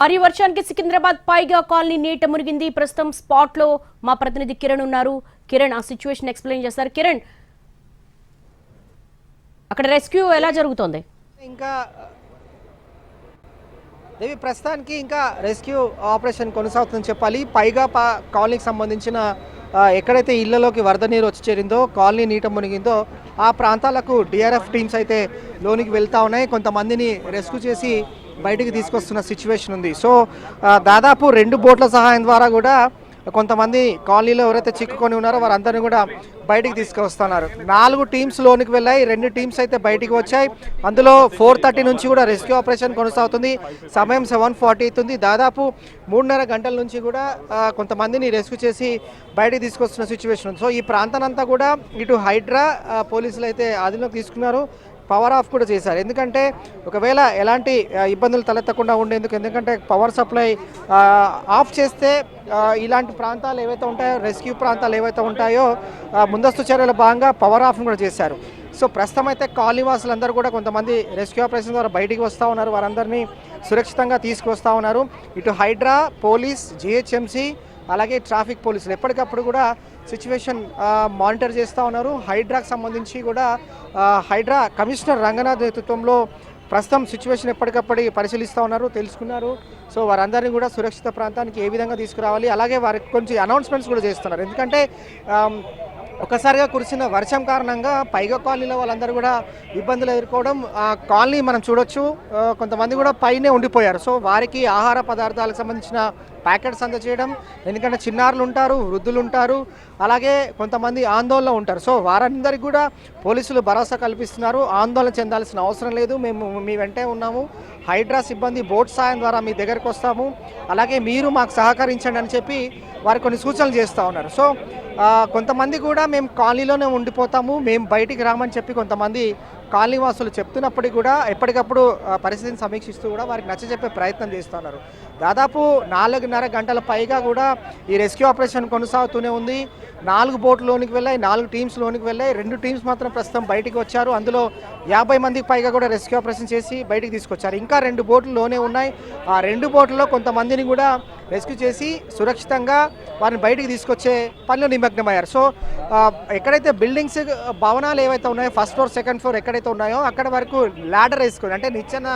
భారీ వర్షానికి సికింద్రాబాద్ పైగా కాలనీ నీట మునిగింది. ప్రస్తుతం స్పాట్ లో మా ప్రతినిధి కిరణ్ ఉన్నారు. కిరణ్ ఆ సిచ్యువేషన్ ఎక్స్ప్లెయిన్ చేస్తారు. కిరణ్, అక్కడ రెస్క్యూ ఎలా జరుగుతోంది? ఇంకా దేవి ప్రస్తుతానికి ఇంకా రెస్క్యూ ఆపరేషన్ కొనసాగుతుందని చెప్పాలి. పైగా కాలనీకి సంబంధించిన ఎక్కడైతే ఇళ్లలోకి వరద నీరు వచ్చి చేరిందో, కాలనీ నీట మునిగిందో ఆ ప్రాంతాలకు డిఆర్ఎఫ్ టీమ్స్ అయితే లోనికి వెళ్తూ ఉన్నాయి. కొంతమందిని రెస్క్యూ చేసి బయటికి తీసుకొస్తున్న సిచ్యువేషన్ ఉంది. సో దాదాపు 2 బోట్ల సహాయం ద్వారా కూడా కొంతమంది కాలనీలో ఎవరైతే చిక్కుకొని ఉన్నారో వారందరినీ కూడా బయటికి తీసుకొస్తున్నారు. 4 టీమ్స్ లోనికి వెళ్ళాయి, 2 టీమ్స్ అయితే బయటికి వచ్చాయి. అందులో 4:30 నుంచి కూడా రెస్క్యూ ఆపరేషన్ కొనసాగుతుంది. సమయం 7:40 అవుతుంది. దాదాపు 3.5 గంటల నుంచి కూడా కొంతమందిని రెస్క్యూ చేసి బయటికి తీసుకొస్తున్న సిచ్యువేషన్ ఉంది. సో ఈ ప్రాంతానంతా కూడా ఇటు హైడ్రా పోలీసులు అయితే అదుపులోకి తీసుకున్నారు. పవర్ ఆఫ్ కూడా చేశారు. ఎందుకంటే ఒకవేళ ఎలాంటి ఇబ్బందులు తలెత్తకుండా ఉండేందుకు. ఎందుకంటే పవర్ సప్లై ఆఫ్ చేస్తే ఇలాంటి ప్రాంతాలు ఏవైతే ఉంటాయో, రెస్క్యూ ప్రాంతాలు ఏవైతే ఉంటాయో ముందస్తు చర్యల భాగంగా పవర్ ఆఫ్ కూడా చేశారు. సో ప్రస్తుతం అయితే కాలనీ వాసులందరూ కూడా కొంతమంది రెస్క్యూ ఆపరేషన్ ద్వారా బయటికి వస్తూ ఉన్నారు. వారందరినీ సురక్షితంగా తీసుకొస్తూ ఉన్నారు. ఇటు హైడ్రా, పోలీస్, జిహెచ్ఎంసీ అలాగే ట్రాఫిక్ పోలీసులు ఎప్పటికప్పుడు కూడా సిచ్యువేషన్ మానిటర్ చేస్తూ ఉన్నారు. హైడ్రాకు సంబంధించి కూడా హైడ్రా కమిషనర్ రంగనాథ్ నేతృత్వంలో ప్రస్తుతం సిచ్యువేషన్ ఎప్పటికప్పుడు పరిశీలిస్తూ ఉన్నారు, తెలుసుకున్నారు. సో వారందరినీ కూడా సురక్షిత ప్రాంతానికి ఏ విధంగా తీసుకురావాలి, అలాగే వారికి కొంచెం అనౌన్స్మెంట్స్ కూడా చేస్తున్నారు. ఎందుకంటే ఒకసారిగా కురిసిన వర్షం కారణంగా పైగా కాలనీలో వాళ్ళందరూ కూడా ఇబ్బందులు ఎదుర్కోవడం, కాలనీ మనం చూడొచ్చు కొంతమంది కూడా పైనే ఉండిపోయారు. సో వారికి ఆహార పదార్థాలకు సంబంధించిన ప్యాకెట్స్ అందజేయడం, ఎందుకంటే చిన్నారులు ఉంటారు, వృద్ధులు ఉంటారు, అలాగే కొంతమంది ఆందోళనలో ఉంటారు. సో వారందరికీ కూడా పోలీసులు భరోసా కల్పిస్తున్నారు. ఆందోళన చెందాల్సిన అవసరం లేదు, మేము మీ వెంటే ఉన్నాము, హైడ్రా సిబ్బంది బోట్ సాయం ద్వారా మీ దగ్గరకు వస్తాము, అలాగే మీరు మాకు సహకరించండి అని చెప్పి వారు కొన్ని సూచనలు చేస్తూ ఉన్నారు. సో కొంతమంది కూడా మేము కాలనీలోనే ఉండిపోతాము, మేము బయటికి రామని చెప్పి కొంతమంది కాలనీ వాసులు చెప్తున్నప్పటికీ కూడా ఎప్పటికప్పుడు పరిస్థితిని సమీక్షిస్తూ కూడా వారికి నచ్చజెప్పే ప్రయత్నం చేస్తున్నారు. దాదాపు 4.5 గంటల పైగా కూడా ఈ రెస్క్యూ ఆపరేషన్ కొనసాగుతూనే ఉంది. 4 బోట్లు లోనికి వెళ్ళాయి, 4 టీమ్స్ లోనికి వెళ్ళాయి, 2 టీమ్స్ మాత్రం ప్రస్తుతం బయటికి వచ్చారు. అందులో 50 మందికి పైగా కూడా రెస్క్యూ ఆపరేషన్ చేసి బయటికి తీసుకొచ్చారు. ఇంకా 2 బోట్లు లోనే ఉన్నాయి. ఆ 2 బోట్లలో కొంతమందిని కూడా రెస్క్యూ చేసి సురక్షితంగా వారిని బయటికి తీసుకొచ్చే పనిలో నిమగ్నమయ్యారు. సో ఎక్కడైతే బిల్డింగ్స్, భవనాలు ఏవైతే ఉన్నాయో, ఫస్ట్ ఫ్లోర్, సెకండ్ ఫ్లోర్ ఎక్కడైతే ఉన్నాయో అక్కడ వరకు ల్యాడర్ వేసుకొని, అంటే నిచ్చెన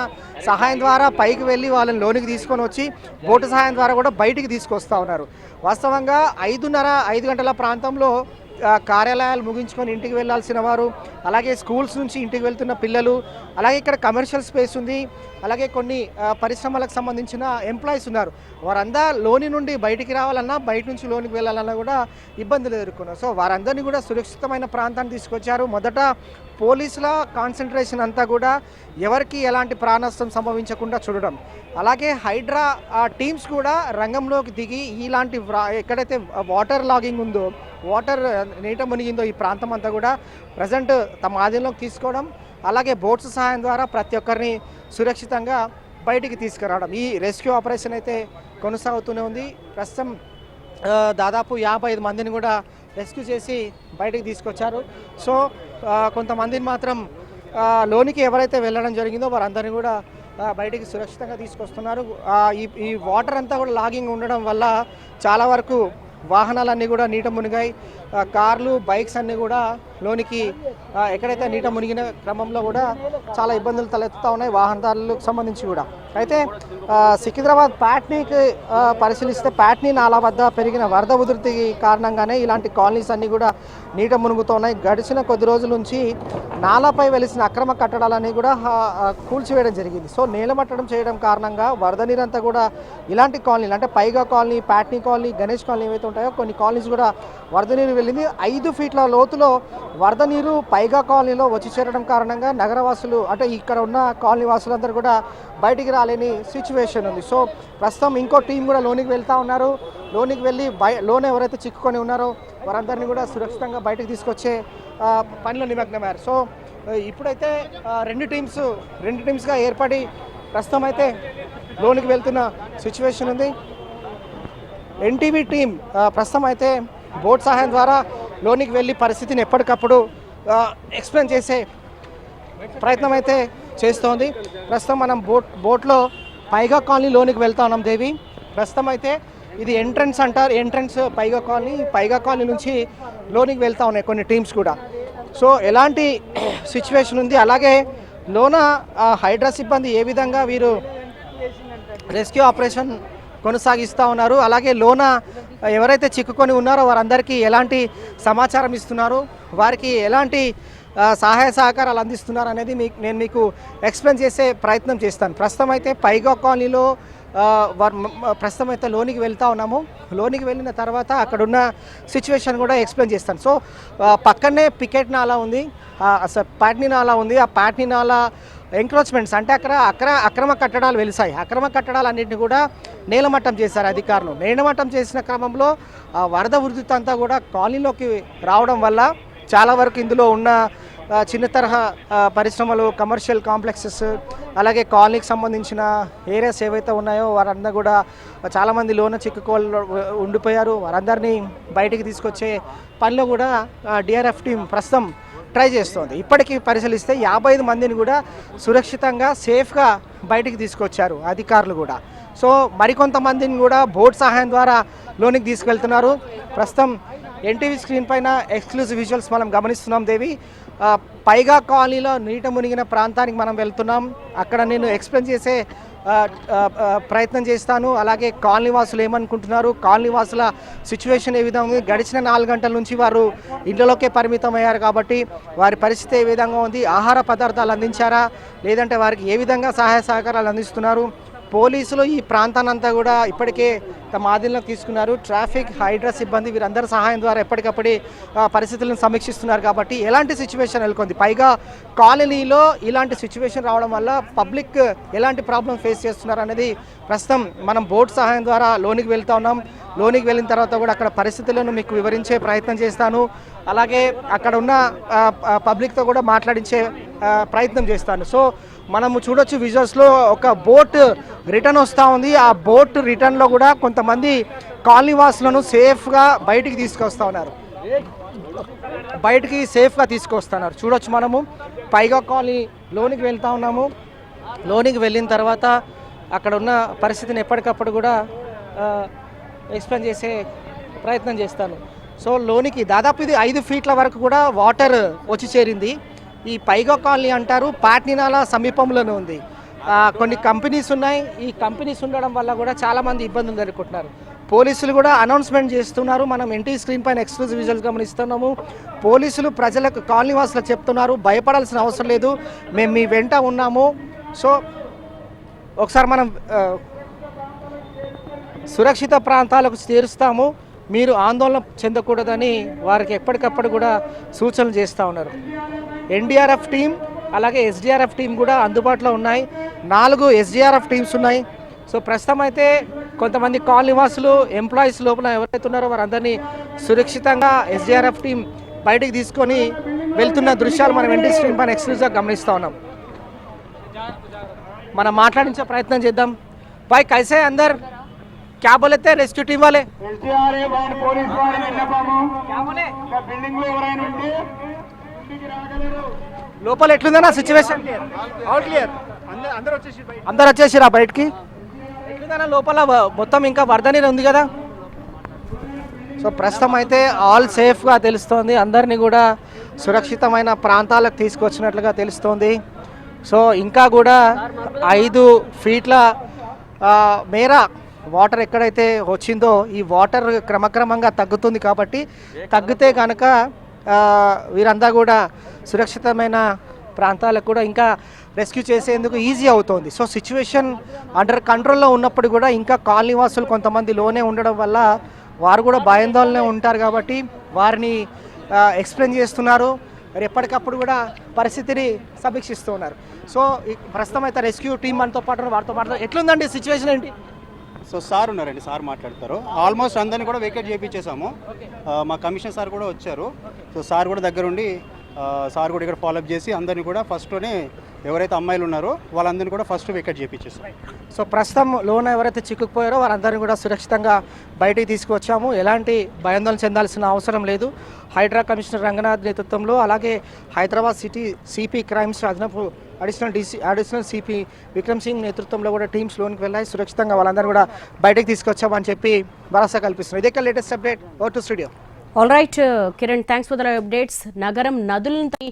సహాయం ద్వారా పైకి వెళ్ళి వాళ్ళని లోనికి తీసుకొని వచ్చి బోటు సహాయం ద్వారా కూడా బయటికి తీసుకొస్తూ ఉన్నారు. వాస్తవంగా 5 గంటల ప్రాంతంలో కార్యాలయాలు ముగించుకొని ఇంటికి వెళ్ళాల్సిన వారు, అలాగే స్కూల్స్ నుంచి ఇంటికి వెళ్తున్న పిల్లలు, అలాగే ఇక్కడ కమర్షియల్ స్పేస్ ఉంది, అలాగే కొన్ని పరిశ్రమలకు సంబంధించిన ఎంప్లాయీస్ ఉన్నారు. వారందరూ లోని నుండి బయటికి రావాలన్నా, బయట నుంచి లోనికి వెళ్ళాలన్నా కూడా ఇబ్బందులు ఎదుర్కొన్నారు. సో వారందరినీ కూడా సురక్షితమైన ప్రాంతాన్ని తీసుకొచ్చారు. మొదట పోలీసుల కాన్సన్ట్రేషన్ అంతా కూడా ఎవరికి ఎలాంటి ప్రాణనష్టం సంభవించకుండా చూడడం, అలాగే హైడ్రా టీమ్స్ కూడా రంగంలోకి దిగి ఇలాంటి ఎక్కడైతే వాటర్ లాగింగ్ ఉందో, వాటర్ నీట మునిగిందో ఈ ప్రాంతం అంతా కూడా ప్రజెంట్ తమ ఆధీనంలోకి తీసుకోవడం, అలాగే బోట్స్ సహాయం ద్వారా ప్రతి ఒక్కరిని సురక్షితంగా బయటికి తీసుకురావడం, ఈ రెస్క్యూ ఆపరేషన్ అయితే కొనసాగుతూనే ఉంది. ప్రస్తుతం దాదాపు 55 మందిని కూడా రెస్క్యూ చేసి బయటికి తీసుకొచ్చారు. సో కొంతమందిని మాత్రం లోనికి ఎవరైతే వెళ్ళడం జరిగిందో వారందరినీ కూడా బయటికి సురక్షితంగా తీసుకొస్తున్నారు. ఈ వాటర్ అంతా కూడా లాగింగ్ ఉండడం వల్ల చాలా వరకు వాహనాలన్నీ కూడా నీట మునిగాయి. కార్లు, బైక్స్ అన్నీ కూడా లోనికి ఎక్కడైతే నీట మునిగిన క్రమంలో కూడా చాలా ఇబ్బందులు తలెత్తుతూ ఉన్నాయి వాహనదారులకు సంబంధించి కూడా. అయితే సికింద్రాబాద్ ప్యాట్నీకి పరిశీలిస్తే ప్యాట్నీ నాలా వద్ద పెరిగిన వరద ఉధృతి కారణంగానే ఇలాంటి కాలనీస్ అన్నీ కూడా నీట మునుగుతున్నాయి. గడిచిన కొద్ది రోజుల నుంచి నాలాపై వెలిసిన అక్రమ కట్టడాలన్నీ కూడా కూల్చివేయడం జరిగింది. సో నేలమట్టడం చేయడం కారణంగా వరద నీరంతా కూడా ఇలాంటి కాలనీలు, అంటే పైగా colony, Patny colony, Ganesh colony ఏవైతే ఉంటాయో కొన్ని కాలనీస్ కూడా వరద నీరు వెళ్ళింది. 5 ఫీట్ల లోతులో వరద నీరు పైగా కాలనీలో వచ్చి చేరడం కారణంగా నగరవాసులు, అంటే ఇక్కడ ఉన్న కాలనీ వాసులందరూ కూడా బయటికి రాలేని సిచ్యువేషన్ ఉంది. సో ప్రస్తుతం ఇంకో టీం కూడా లోనికి వెళ్తూ ఉన్నారు. లోనికి వెళ్ళి లోన ఎవరైతే చిక్కుకొని ఉన్నారో వారందరినీ కూడా సురక్షితంగా బయటకు తీసుకొచ్చే పనిలో నిమగ్నమయ్యారు. సో ఇప్పుడైతే 2 టీమ్స్గా ఏర్పడి ప్రస్తుతం అయితే లోనికి వెళ్తున్న సిచ్యువేషన్ ఉంది. ఎన్టీవీ టీం ప్రస్తుతం అయితే బోట్ సహాయం ద్వారా లోనికి వెళ్ళి పరిస్థితిని ఎప్పటికప్పుడు ఎక్స్ప్లెయిన్ చేసే ప్రయత్నం అయితే చేస్తోంది. ప్రస్తుతం మనం బోట్లో పైగా కాలనీ లోనికి వెళ్తా ఉన్నాం దేవి. ప్రస్తుతం అయితే ఇది ఎంట్రన్స్ అంటారు, ఎంట్రన్స్ పైగా కాలనీ నుంచి లోనికి వెళ్తా ఉన్నాయి కొన్ని టీమ్స్ కూడా. సో ఎలాంటి సిచ్యువేషన్ ఉంది, అలాగే లోన హైడ్రా సిబ్బంది ఏ విధంగా వీరు రెస్క్యూ ఆపరేషన్ కొనసాగిస్తూ ఉన్నారు, అలాగే లోన ఎవరైతే చిక్కుకొని ఉన్నారో వారందరికీ ఎలాంటి సమాచారం ఇస్తున్నారు, వారికి ఎలాంటి సహాయ సహకారాలు అందిస్తున్నారు అనేది నేను మీకు ఎక్స్ప్లెయిన్ చేసే ప్రయత్నం చేస్తాను. ప్రస్తుతం అయితే పైగా కాలనీలో ప్రస్తుతం అయితే లోనికి వెళ్తూ ఉన్నాము. లోనికి వెళ్ళిన తర్వాత అక్కడున్న సిచ్యువేషన్ కూడా ఎక్స్ప్లెయిన్ చేస్తాను. సో పక్కనే పికెట్ నాలా ఉంది, పాట్నీ నాలా ఉంది. ఆ పాట్నీ నాలా ఎంక్రోచ్మెంట్స్ అంటే అక్కడ అక్రమ కట్టడాలు వెలిసాయి. అక్రమ కట్టడాలన్నింటినీ కూడా నేలమట్టం చేశారు అధికారులు. నేలమట్టం చేసిన క్రమంలో వరద ఉధృతి అంతా కూడా కాలనీలోకి రావడం వల్ల చాలా వరకు ఇందులో ఉన్న చిన్న తరహా పరిశ్రమలు, కమర్షియల్ కాంప్లెక్సెస్, అలాగే కాలనీకి సంబంధించిన ఏరియాస్ ఏవైతే ఉన్నాయో వారందరూ కూడా చాలామంది లోన చిక్కుకోలు ఉండిపోయారు. వారందరినీ బయటికి తీసుకొచ్చే పనిలో కూడా డిఆర్ఎఫ్ టీం ప్రస్తుతం ట్రై చేస్తోంది. ఇప్పటికీ పరిశీలిస్తే 55 మందిని కూడా సురక్షితంగా సేఫ్గా బయటికి తీసుకొచ్చారు అధికారులు కూడా. సో మరికొంతమందిని కూడా బోట్ సహాయం ద్వారా లోనికి తీసుకెళ్తున్నారు. ప్రస్తుతం ఎన్టీవీ స్క్రీన్ పైన ఎక్స్క్లూజివ్ విజువల్స్ మనం గమనిస్తున్నాం దేవి. పైగా కాలనీలో నీట మునిగిన ప్రాంతానికి మనం వెళ్తున్నాం. అక్కడ నేను ఎక్స్ప్లెయిన్ చేసే ప్రయత్నం చేస్తాను. అలాగే కాలనీ వాసులు ఏమనుకుంటున్నారు, కాలనీ వాసుల సిచ్యువేషన్ ఏ విధంగా ఉంది, గడిచిన 4 గంటల నుంచి వారు ఇళ్లలోకే పరిమితం అయ్యారు కాబట్టి వారి పరిస్థితి ఏ విధంగా ఉంది, ఆహార పదార్థాలు అందించారా లేదంటే వారికి ఏ విధంగా సహాయ సహకారాలు అందిస్తున్నారు. పోలీసులు ఈ ప్రాంతాన్నంతా కూడా ఇప్పటికే తమ ఆధీనంలోకి తీసుకున్నారు. ట్రాఫిక్, హైడ్రా సిబ్బంది వీరందరి సహాయం ద్వారా ఎప్పటికప్పుడు పరిస్థితులను సమీక్షిస్తున్నారు కాబట్టి ఎలాంటి సిచ్యువేషన్ నెలకొంది. పైగా కాలనీలో ఇలాంటి సిచ్యువేషన్ రావడం వల్ల పబ్లిక్ ఎలాంటి ప్రాబ్లం ఫేస్ చేస్తున్నారు అనేది ప్రస్తుతం మనం బోట్ సహాయం ద్వారా లోనికి వెళ్తా ఉన్నాం. లోనికి వెళ్ళిన తర్వాత కూడా అక్కడ పరిస్థితులను మీకు వివరించే ప్రయత్నం చేస్తాను. అలాగే అక్కడ ఉన్న పబ్లిక్తో కూడా మాట్లాడించే ప్రయత్నం చేస్తాను. సో మనము చూడొచ్చు విజువల్స్లో ఒక బోట్ రిటర్న్ వస్తూ ఉంది. ఆ బోట్ రిటర్న్లో కూడా కొంతమంది కాలనీ వాసులను సేఫ్గా బయటికి తీసుకొస్తున్నారు. చూడొచ్చు మనము పైగా కాలనీ లోనికి వెళ్తూ ఉన్నాము. లోనికి వెళ్ళిన తర్వాత అక్కడ ఉన్న పరిస్థితిని ఎప్పటికప్పుడు కూడా ఎక్స్ప్లెయిన్ చేసే ప్రయత్నం చేస్తాను. సో లోనికి దాదాపు ఇది 5 ఫీట్ల వరకు కూడా వాటర్ వచ్చి చేరింది. ఈ పైగా కాలనీ అంటారు, పాట్నీనాల సమీపంలోనే ఉంది. కొన్ని కంపెనీస్ ఉన్నాయి. ఈ కంపెనీస్ ఉండడం వల్ల కూడా చాలామంది ఇబ్బందులు జరుగుతున్నారు. పోలీసులు కూడా అనౌన్స్మెంట్ చేస్తున్నారు. మనం ఎన్టీవీ స్క్రీన్ పైన ఎక్స్క్లూజివ్ విజువల్స్ గమనిస్తున్నాము. పోలీసులు ప్రజలకు, కాలనీ వాసులకు చెప్తున్నారు, భయపడాల్సిన అవసరం లేదు, మేము మీ వెంట ఉన్నాము. సో ఒకసారి మనం సురక్షిత ప్రాంతాలకు చేరుస్తాము, మీరు ఆందోళన చెందకూడదని వారికి ఎప్పటికప్పుడు కూడా సూచనలు చేస్తూ ఉన్నారు. ఎన్డీఆర్ఎఫ్ టీం అలాగే ఎస్డీఆర్ఎఫ్ టీం కూడా అందుబాటులో ఉన్నాయి. 4 ఎస్డీఆర్ఎఫ్ టీమ్స్ ఉన్నాయి. సో ప్రస్తుతం అయితే కొంతమంది కాలనీ వాసులు, ఎంప్లాయీస్ లోపల ఎవరైతే ఉన్నారో వారందరినీ సురక్షితంగా ఎస్డీఆర్ఎఫ్ టీం బయటికి తీసుకొని వెళ్తున్న దృశ్యాలు మనం ఎన్టీవీ స్క్రీన్ పైన ఎక్స్క్లూజివ్గా గమనిస్తూ ఉన్నాం. మనం మాట్లాడించే ప్రయత్నం చేద్దాం. భాయ్ కైసే అందర్ क्या बोले थे रेस्क्यू टीम वाले? లోపల ఎట్లుందన్నా సిచ్యువేషన్? అందరు వచ్చేసిరా బయటికి? ఎట్లుందన్నా లోపల? మొత్తం ఇంకా వరద నీరు ఉంది కదా. సో ప్రస్తుతం అయితే ఆల్ సేఫ్గా తెలుస్తోంది. అందరినీ కూడా సురక్షితమైన ప్రాంతాలకు తీసుకొచ్చినట్లుగా తెలుస్తోంది. సో ఇంకా కూడా 5 ఫీట్ల మేర వాటర్ ఎక్కడైతే వచ్చిందో ఈ వాటర్ క్రమక్రమంగా తగ్గుతుంది కాబట్టి తగ్గితే కనుక వీరంతా కూడా సురక్షితమైన ప్రాంతాలకు కూడా ఇంకా రెస్క్యూ చేసేందుకు ఈజీ అవుతుంది. సో సిచ్యువేషన్ అండర్ కంట్రోల్లో ఉన్నప్పుడు కూడా ఇంకా కాలనీ వాసులు కొంతమంది లోనే ఉండడం వల్ల వారు కూడా భయాందోళనే ఉంటారు కాబట్టి వారిని ఎక్స్ప్లెయిన్ చేస్తున్నారు. మరి ఎప్పటికప్పుడు కూడా పరిస్థితిని సమీక్షిస్తున్నారు. సో ప్రస్తుతం అయితే రెస్క్యూ టీం మనతో పాటు వారితో మాట్లాడుతూ ఎట్లుందండి సిచ్యువేషన్ ఏంటి? సో సార్ ఉన్నారండి, సార్ మాట్లాడతారు. ఆల్మోస్ట్ అందరినీ కూడా వేకేట్ చేయించేసాము. మా కమిషనర్ సార్ కూడా వచ్చారు. సో సార్ కూడా దగ్గరుండి సార్ కూడా ఇక్కడ ఫాలోఅప్ చేసి అందరినీ కూడా ఫస్ట్లోనే ఎవరైతే అమ్మాయిలు ఉన్నారో వాళ్ళందరినీ కూడా ఫస్ట్ వికెట్ చేపించేస్తారు. సో ప్రస్తుతం లోన్ ఎవరైతే చిక్కుకుపోయారో వారందరినీ కూడా సురక్షితంగా బయటికి తీసుకువచ్చాము. ఎలాంటి భయాందోళన చెందాల్సిన అవసరం లేదు. హైడ్రా కమిషనర్ రంగనాథ్ నేతృత్వంలో, అలాగే హైదరాబాద్ సిటీ సిపి క్రైమ్స్ అదనపు అడిషనల్ సిపి విక్రమ్ సింగ్ నేతృత్వంలో కూడా టీమ్స్ లోనికి వెళ్ళాయి. సురక్షితంగా వాళ్ళందరూ కూడా బయటకు తీసుకొచ్చామని చెప్పి భరోసా కల్పిస్తున్నారు. ఇదే latest update. Over to studio. All right Kiran, thanks for the updates. నగరం నదులంతా